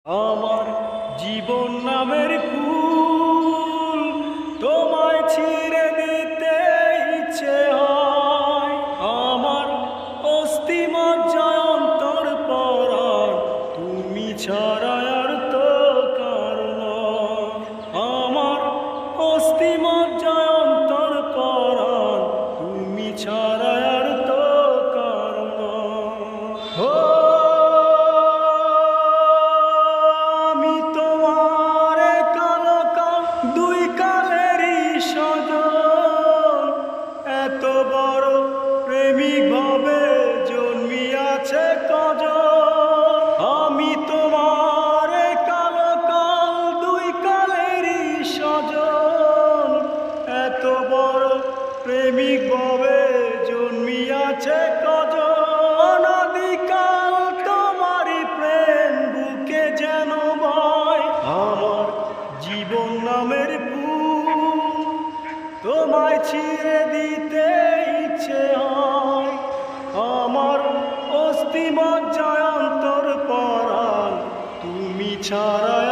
আমার জীবন নামের ফুল তোমায় ছিঁড়ে দিতে ইচ্ছে হয়। আমার অস্থি মজ্জায় অন্তর পরাণ তুমি ছাড়া আর তো কারো নয়। আমার অস্থি মজ্জায় অন্তর পরাণ তুমি ছাড়া আর তো কারো নয়। দুই কালেরই সজন এত বড় প্রেমিক ভাবে জন্মিয়াছে কজন। আমি তোমার কালো কাল দুই কালেরই সজন এত বড় প্রেমিক ভাবে জন্মিয়াছে কজন। অনাদিকাল তোমারই প্রেম বুকে যেন বয়। আমার জীবন নামের ফুল তোমায় ছিঁড়ে দিতে ইচ্ছে হয়। আমার অস্থি মজ্জায় অন্তর পরাণ তুমি ছাড়া